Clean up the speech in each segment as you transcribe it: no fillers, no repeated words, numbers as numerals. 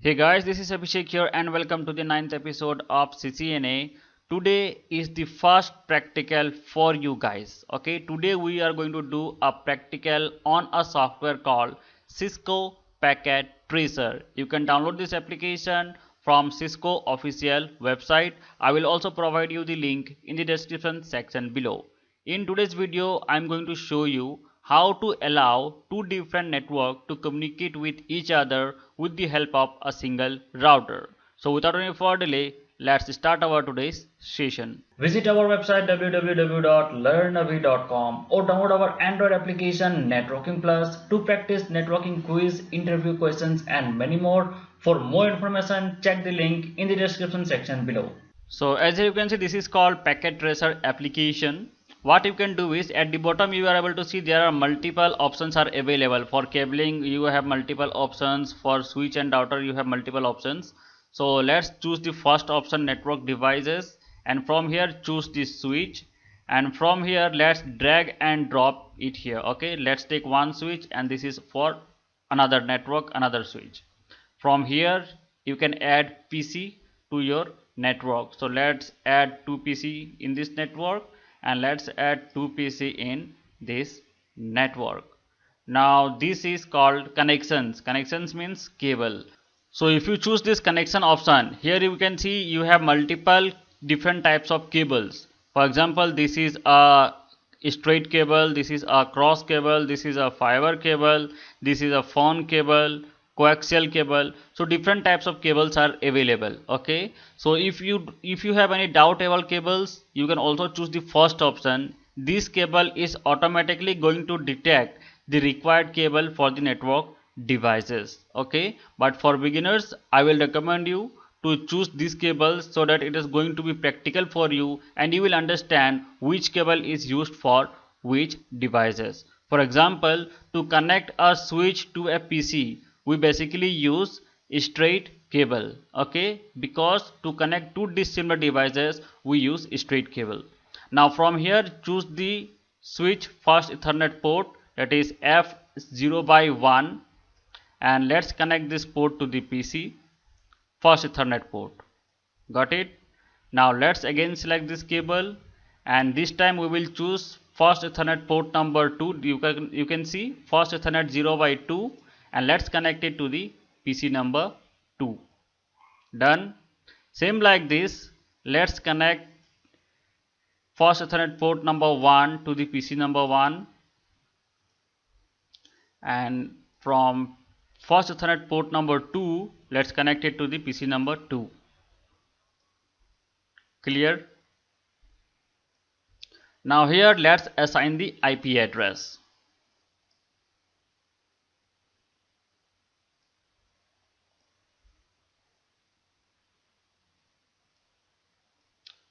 Hey guys, this is Abhishek here and welcome to the ninth episode of CCNA. Today is the first practical for you guys. Okay, today we are going to do a practical on a software called Cisco Packet Tracer. You can download this application from Cisco official website. I will also provide you the link in the description section below. In today's video, I'm going to show you how to allow two different networks to communicate with each other with the help of a single router. So without any further delay, let's start our today's session. Visit our website www.learnavi.com or download our Android application Networking Plus to practice networking quiz, interview questions and many more. For more information, check the link in the description section below. So as you can see, this is called Packet Tracer application. What you can do is at the bottom you are able to see there are multiple options are available. For cabling you have multiple options, for switch and router you have multiple options. So let's choose the first option, network devices, and from here choose the switch, and from here let's drag and drop it here. Okay, let's take one switch and this is for another network, another switch. From here you can add PC to your network. So let's add 2 PC in this network and let's add 2 PC in this network. Now this is called connections. Connections means cable. So if you choose this connection option, here you can see you have multiple different types of cables. For example, this is a straight cable, this is a cross cable, this is a fiber cable, this is a phone cable, coaxial cable. So different types of cables are available. Okay, so if you have any doubtable cables, you can also choose the first option. This cable is automatically going to detect the required cable for the network devices. Okay, but for beginners I will recommend you to choose this cable so that it is going to be practical for you and you will understand which cable is used for which devices. For example, to connect a switch to a PC we basically use straight cable. Okay, because to connect two dissimilar devices we use straight cable. Now from here choose the switch first Ethernet port, that is F0 by 1, and let's connect this port to the PC first Ethernet port. Got it? Now let's again select this cable and this time we will choose first Ethernet port number 2. You can see first Ethernet 0 by 2 and let's connect it to the PC number 2. Done. Same like this, let's connect first Ethernet port number 1 to the PC number 1, and from first Ethernet port number 2 let's connect it to the PC number 2. Clear? Now here let's assign the IP address.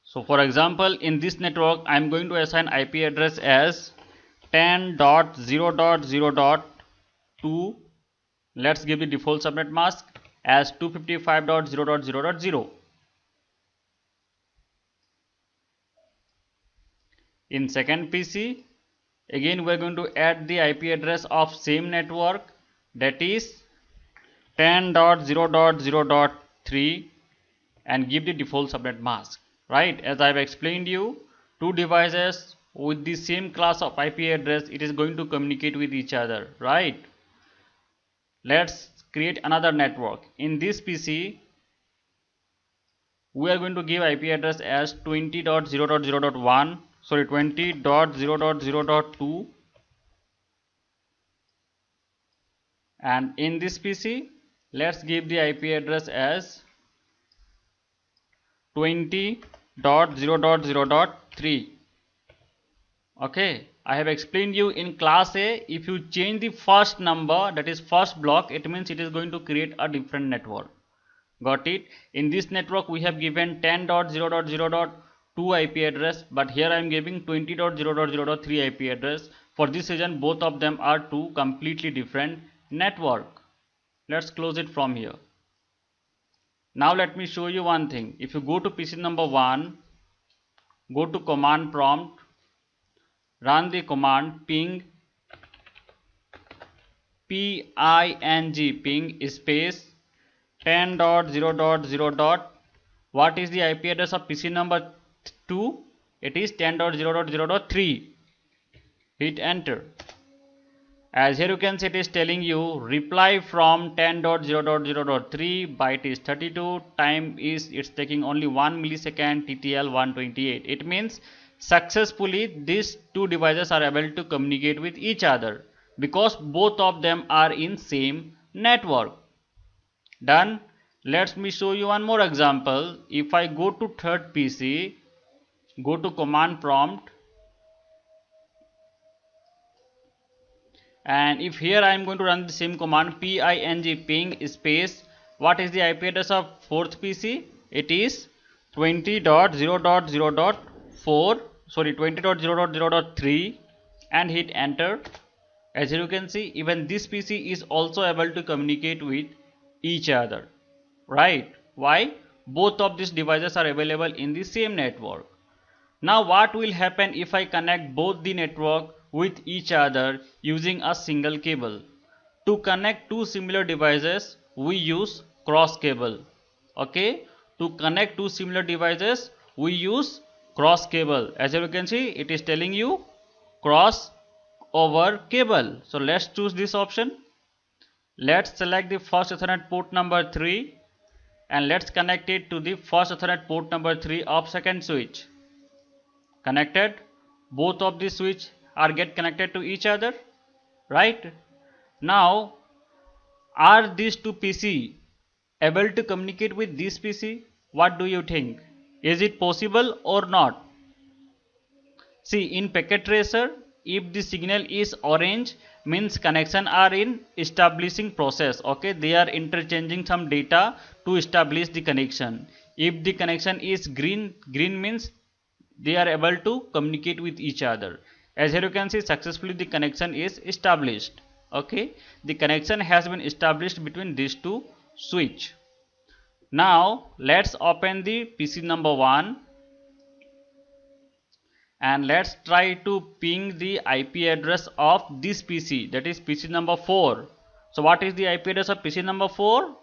So for example, in this network I am going to assign IP address as 10.0.0.2. let's give the default subnet mask as 255.0.0.0. In second PC again we are going to add the IP address of same network, that is 10.0.0.3, and give the default subnet mask. Right, as I have explained you, two devices with the same class of IP address, it is going to communicate with each other. Right, let's create another network. In this PC we are going to give IP address as 20.0.0.1, sorry 20.0.0.2, and in this PC let's give the IP address as 20.0.0.3. Okay, I have explained you in class A, if you change the first number, that is first block, it means it is going to create a different network. Got it? In this network we have given 10.0.0.2 IP address, but here I am giving 20.0.0.3 IP address. For this reason both of them are two completely different network. Let's close it from here. Now let me show you one thing. If you go to PC number 1, go to command prompt, run the command ping ping space 10.0.0. What is the IP address of PC number 2? It is 10.0.0.3. Hit enter. As here you can see, it is telling you reply from 10.0.0.3, byte is 32, time is it's taking only 1 millisecond, TTL 128. It means successfully these two devices are able to communicate with each other because both of them are in same network. Done. Let me show you one more example. If I go to third PC, go to command prompt, and if here I am going to run the same command ping space, what is the IP address of fourth PC? It is 20.0.0.4, sorry 20.0.0.3, and hit enter. As you can see, even this PC is also able to communicate with each other, right? Why? Both of these devices are available in the same network. Now what will happen if I connect both the network with each other using a single cable? To connect two similar devices, we use cross cable. Okay, to connect two similar devices, we use cross cable. As you can see, it is telling you cross over cable. So let's choose this option. Let's select the first Ethernet port number 3 and let's connect it to the first Ethernet port number 3 of second switch. Connected. Both of the switch are get connected to each other, right? Now are these two PC able to communicate with this PC? What do you think? Is it possible or not? See, in packet tracer, if the signal is orange, means connection are in establishing process. Okay, they are interchanging some data to establish the connection. If the connection is green means they are able to communicate with each other. As here you can see, successfully the connection is established. Okay, the connection has been established between these two switch. Now let's open the PC number 1 and let's try to ping the IP address of this PC, that is PC number 4. So what is the IP address of PC number 4?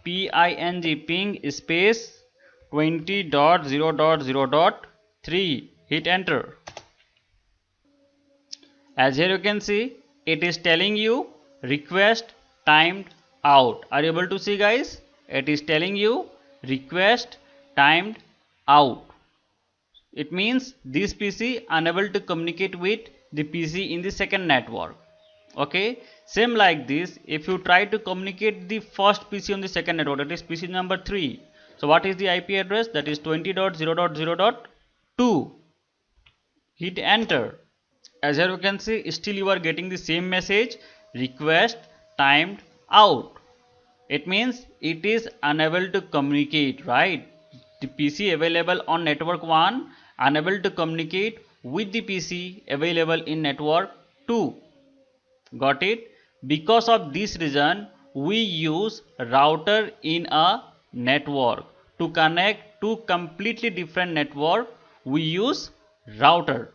ping space 20.0.0.3. hit enter. As here you can see, it is telling you request timed out. Are you able to see, guys? It is telling you request timed out. It means this PC unable to communicate with the PC in the second network. Okay, same like this, if you try to communicate the first PC on the second network, that is PC number 3. So what is the IP address? That is 20.0.0.2. hit enter. As here you can see, still you are getting the same message, request timed out. It means it is unable to communicate, right? The PC available on network 1 unable to communicate with the PC available in network 2. Got it? Because of this reason, we use router in a network. To connect two completely different network, we use router.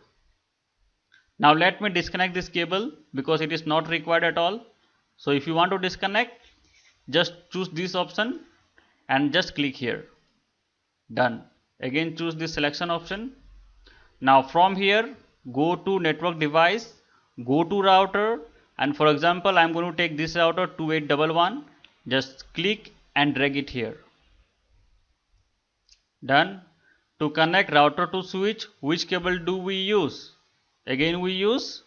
Now let me disconnect this cable because it is not required at all. So if you want to disconnect, just choose this option and just click here. Done. Again choose this selection option. Now from here, go to network device, go to router, and for example I am going to take this router 2811. Just click and drag it here. Done. To connect router to switch, which cable do we use? Again we use,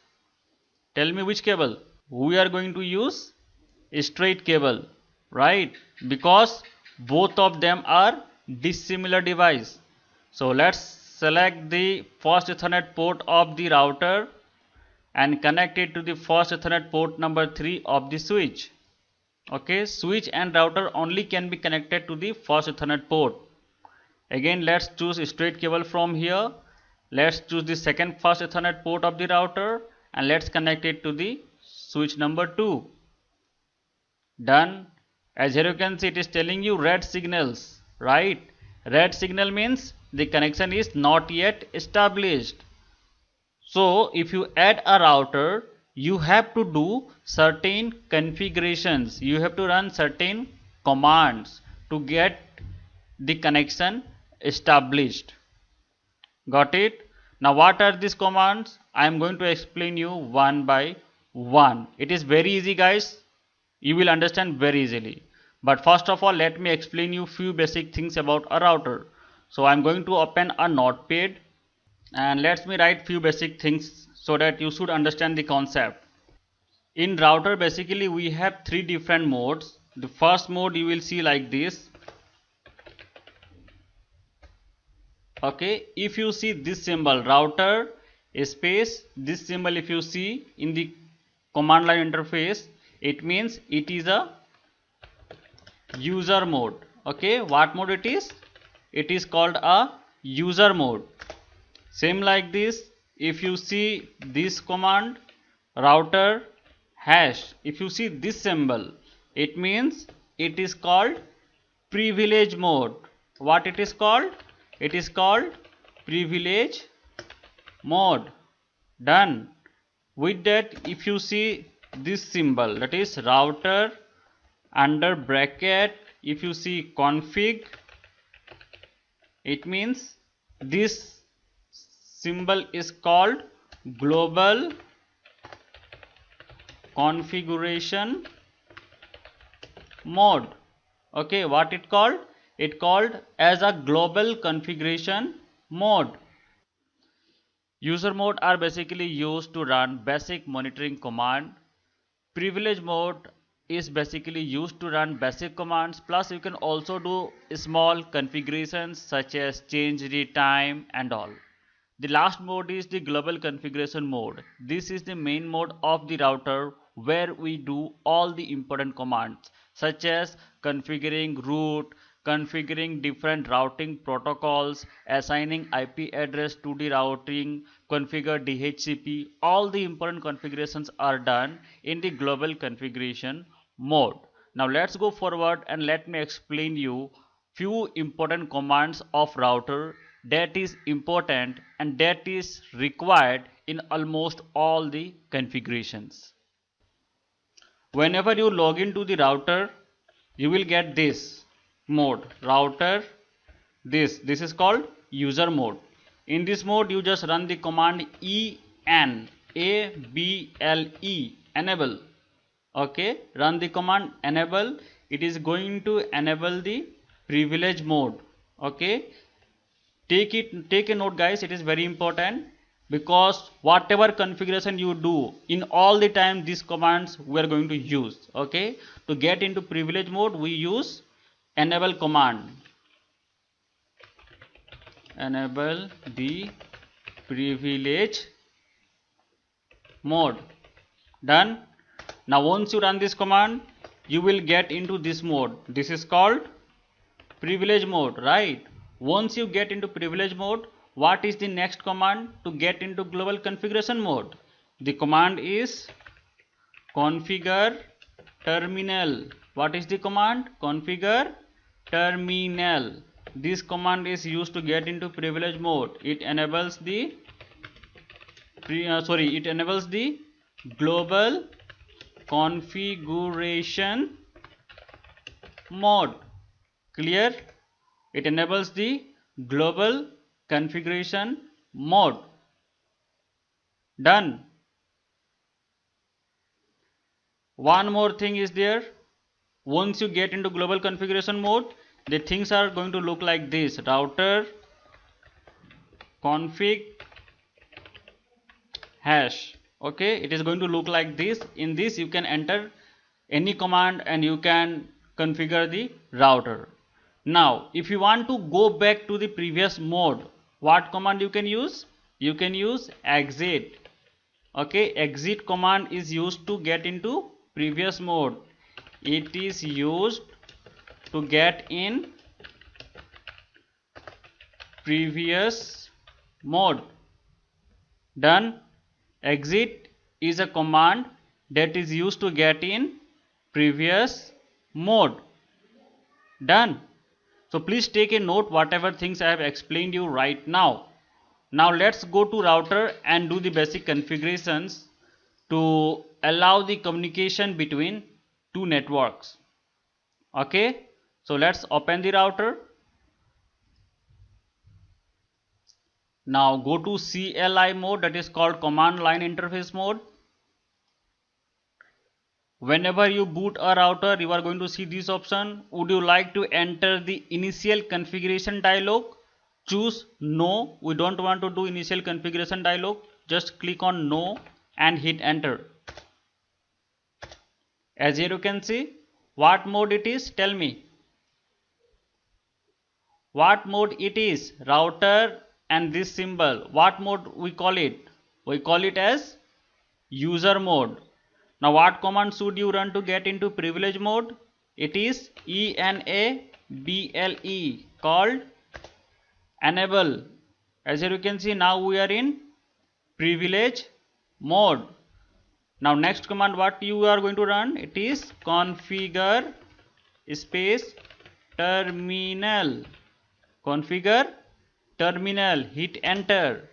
tell me which cable? We are going to use a straight cable, right? Because both of them are dissimilar device. So let's select the first Ethernet port of the router and connect it to the first Ethernet port number 3 of the switch. Okay, switch and router only can be connected to the first Ethernet port. Again let's choose a straight cable from here. Let's choose the second first Ethernet port of the router and let's connect it to the switch number 2. Done. As here you can see, it is telling you red signals, right? Red signal means the connection is not yet established. So if you add a router, you have to do certain configurations. You have to run certain commands to get the connection established. Got it? Now what are these commands? I am going to explain you one by one. It is very easy, guys. You will understand very easily. But first of all, let me explain you few basic things about a router. So I am going to open a notepad and let me write few basic things so that you should understand the concept. In router, basically we have three different modes. The first mode you will see like this. Okay, if you see this symbol router space, this symbol if you see in the command line interface, it means it is a user mode. Okay, what mode it is? It is called a user mode. Same like this, if you see this command router hash, if you see this symbol, it means it is called privilege mode. What it is called? It is called privilege mode. Done. With that, if you see this symbol, that is router under bracket, if you see config, it means this symbol is called global configuration mode. Okay, what it called? It called as a global configuration mode. User mode are basically used to run basic monitoring command. Privilege mode is basically used to run basic commands, plus you can also do small configurations such as change the time and all. The last mode is the global configuration mode. This is the main mode of the router where we do all the important commands such as configuring route, configuring different routing protocols, assigning IP address to the routing, configure DHCP. All the important configurations are done in the global configuration mode. Now let's go forward and let me explain you few important commands of router that is important and that is required in almost all the configurations. Whenever you log into the router, you will get this mode router. This is called user mode. In this mode, you just run the command enable. Okay, run the command enable. It is going to enable the privilege mode. Okay, take a note, guys. It is very important because whatever configuration you do in all the time, these commands we are going to use. Okay, to get into privilege mode, we use enable command. Enable the privilege mode. Done. Now once you run this command, you will get into this mode. This is called privilege mode, right? Once you get into privilege mode, what is the next command to get into global configuration mode? The command is configure terminal. What is the command? Configure terminal. This command is used to get into privilege mode. It enables the global configuration mode. Clear? It enables the global configuration mode. Done. One more thing is there. Once you get into global configuration mode, the things are going to look like this: router config hash. Okay, it is going to look like this. In this you can enter any command and you can configure the router. Now if you want to go back to the previous mode, what command you can use? You can use exit. Okay, exit command is used to get into previous mode. It is used to get in previous mode. Done. Exit is a command that is used to get in previous mode. Done. So please take a note whatever things I have explained you right now. Now let's go to router and do the basic configurations to allow the communication between two networks. Okay, so let's open the router. Now go to CLI mode, that is called command line interface mode. Whenever you boot a router, you are going to see this option. Would you like to enter the initial configuration dialog? Choose no. We don't want to do initial configuration dialog. Just click on no and hit enter. As here you can see, what mode it is? Tell me. What mode it is? Router and this symbol. What mode we call it? We call it as user mode. Now what command should you run to get into privilege mode? It is enable called enable. As here you can see, now we are in privilege mode. Now next command what you are going to run, it is configure space terminal. Configure terminal, hit enter.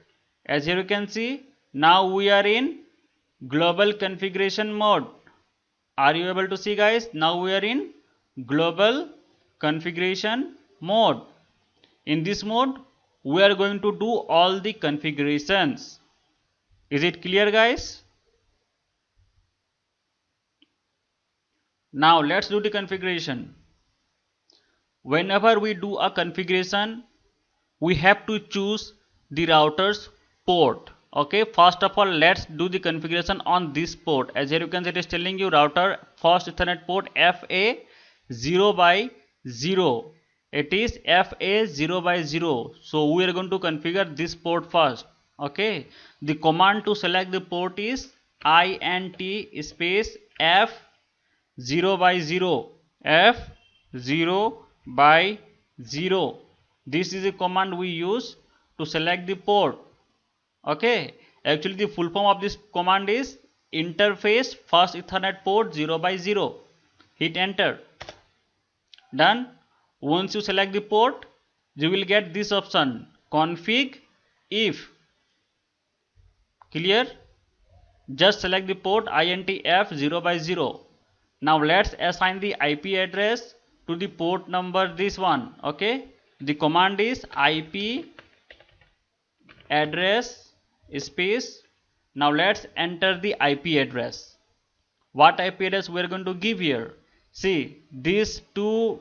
As here you can see, now we are in global configuration mode. Are you able to see, guys? Now we are in global configuration mode. In this mode we are going to do all the configurations. Is it clear, guys? Now let's do the configuration. Whenever we do a configuration, we have to choose the router's port. Okay, first of all, let's do the configuration on this port. As here you can see, it is telling you router first Ethernet port FA0/0. It is FA0/0. So we are going to configure this port first. Okay, the command to select the port is int space F0/0. F0/0. This is the command we use to select the port. Okay, actually the full form of this command is interface first Ethernet port 0/0. Hit enter. Done. Once you select the port, you will get this option, config if. Clear? Just select the port int F0/0. Now let's assign the IP address to the port number, this one. Okay, the command is IP address space. Now let's enter the IP address. What IP address we are going to give here? See, these two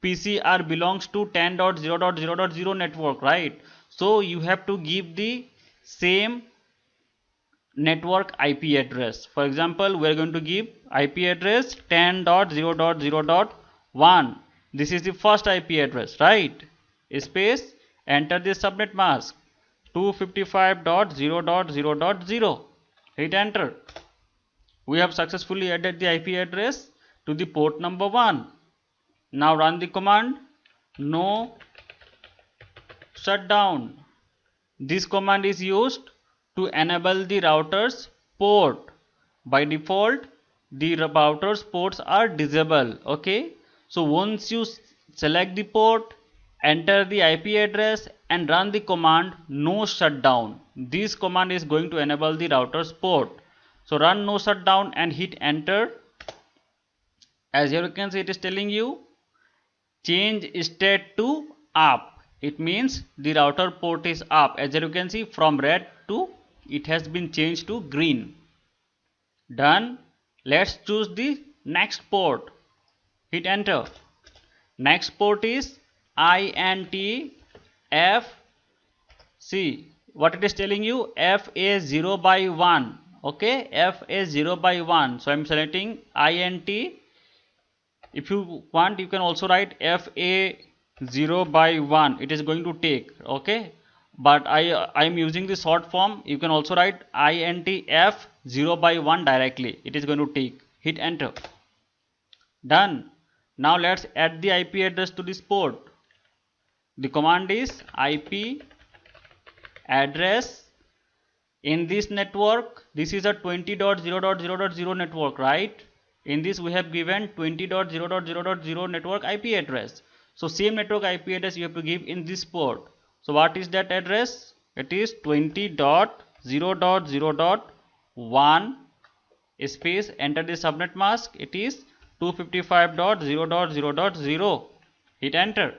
PCR belongs to 10.0.0.0 network, right? So you have to give the same network IP address. For example, we are going to give IP address 10.0.0.1. This is the first IP address, right? Space, enter the subnet mask 255.0.0.0. hit enter. We have successfully added the IP address to the port number 1. Now run the command no shutdown. This command is used to enable the router's port. By default, the router's ports are disabled. Okay, so once you select the port, enter the IP address and run the command no shutdown. This command is going to enable the router's port. So run no shutdown and hit enter. As here you can see, it is telling you change state to up. It means the router port is up. As here you can see, from red to it has been changed to green. Done. Let's choose the next port. Hit enter. Next port is int F. See what it is telling you, FA0/1. Okay, FA0/1. So I am selecting int. If you want, you can also write FA0/1. It is going to take. Okay, but I am using the short form. You can also write int F0/1 directly. It is going to take. Hit enter. Done. Now let's add the IP address to this port. The command is IP address. In this network, this is a 20.0.0.0 network, right? In this we have given 20.0.0.0 network IP address. So same network IP address you have to give in this port. So what is that address? It is 20.0.0.1 space, enter the subnet mask. It is 255.0.0.0. Hit enter.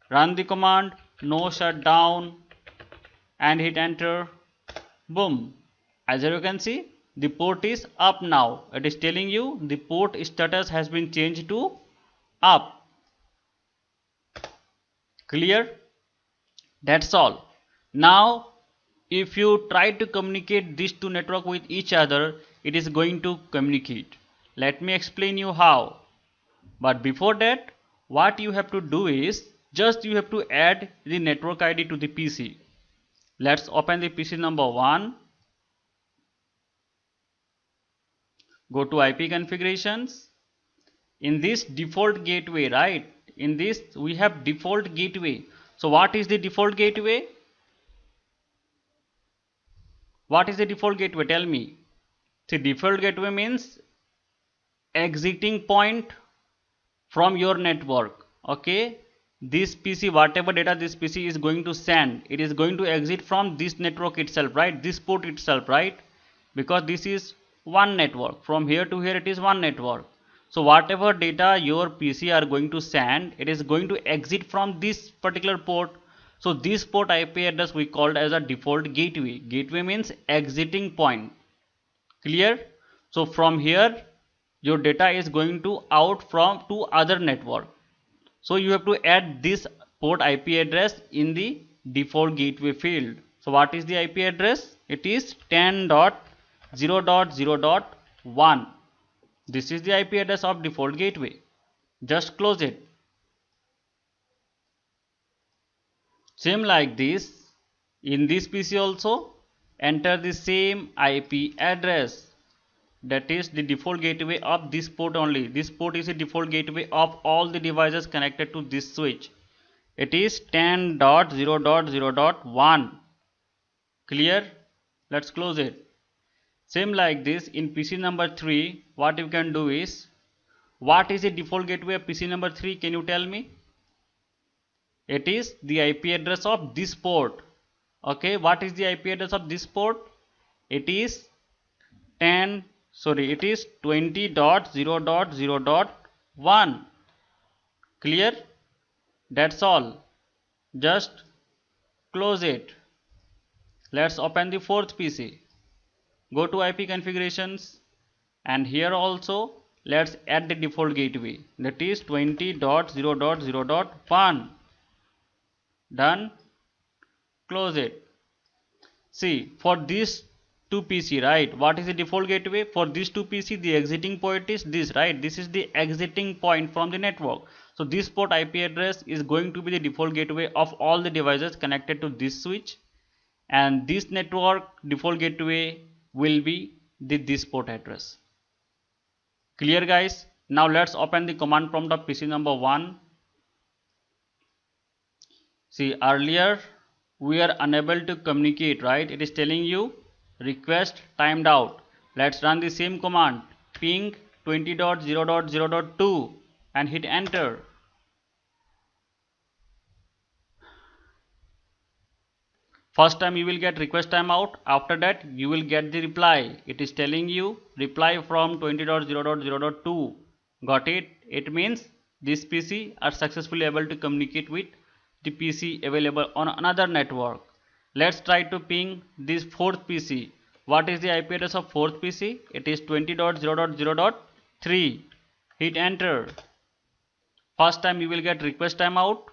Run the command no shutdown and hit enter. Boom. As you can see, the port is up now. It is telling you the port status has been changed to up. Clear? That's all. Now if you try to communicate these two networks with each other, it is going to communicate. Let me explain you how. But before that, what you have to do is just you have to add the network ID to the PC. Let's open the PC number 1. Go to IP configurations. In this default gateway, right? In this we have default gateway. So what is the default gateway? What is the default gateway? Tell me. The default gateway means exiting point from your network. Okay, this PC, whatever data this PC is going to send, it is going to exit from this network itself, right? This port itself, right? Because this is one network. From here to here it is one network. So whatever data your PC are going to send, it is going to exit from this particular port. So this port IP address we called as a default gateway. Gateway means exiting point. Clear? So from here your data is going to out from to other network. So you have to add this port IP address in the default gateway field. So what is the IP address? It is 10.0.0.1. This is the IP address of default gateway. Just close it. Same like this, in this PC also enter the same IP address. That is the default gateway of this port only. This port is a default gateway of all the devices connected to this switch. It is 10.0.0.1. Clear? Let's close it. Same like this in PC number 3, what you can do is, what is the default gateway of PC number 3? Can you tell me? It is the IP address of this port. Okay, what is the IP address of this port? It is 20.0.0.1. Clear? That's all. Just close it. Let's open the fourth PC. Go to IP configurations, and here also let's add the default gateway, that is 20.0.0.1. Done. Close it. See, for these two PC, right, what is the default gateway? For these two PC, the exiting point is this, right? This is the exiting point from the network. So this port IP address is going to be the default gateway of all the devices connected to this switch, and this network default gateway will be this port address. Clear, guys? Now let's open the command prompt of PC number 1. See, earlier we are unable to communicate, right? It is telling you request timed out. Let's run the same command, ping 20.0.0.2 and hit enter. First time you will get request timeout. After that you will get the reply. It is telling you reply from 20.0.0.2. Got it? It means this PC are successfully able to communicate with the PC available on another network. Let's try to ping this fourth PC. What is the IP address of fourth PC? It is 20.0.0.3. Hit enter. First time you will get request timeout.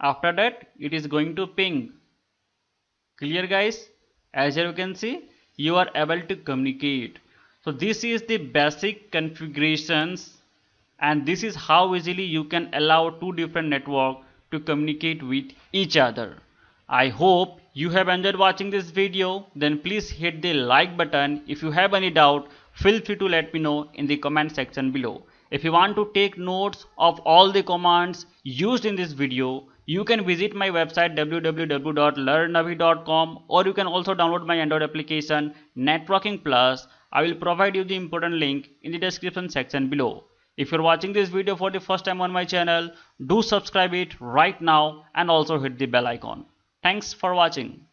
After that it is going to ping. Clear, guys? As you can see, you are able to communicate. So this is the basic configurations, and this is how easily you can allow two different networks to communicate with each other. I hope you have enjoyed watching this video. Then please hit the like button. If you have any doubt, feel free to let me know in the comment section below. If you want to take notes of all the commands used in this video, you can visit my website www.learnavi.com, or you can also download my Android application Networking Plus. I will provide you the important link in the description section below. If you're watching this video for the first time on my channel, do subscribe it right now and also hit the bell icon. Thanks for watching.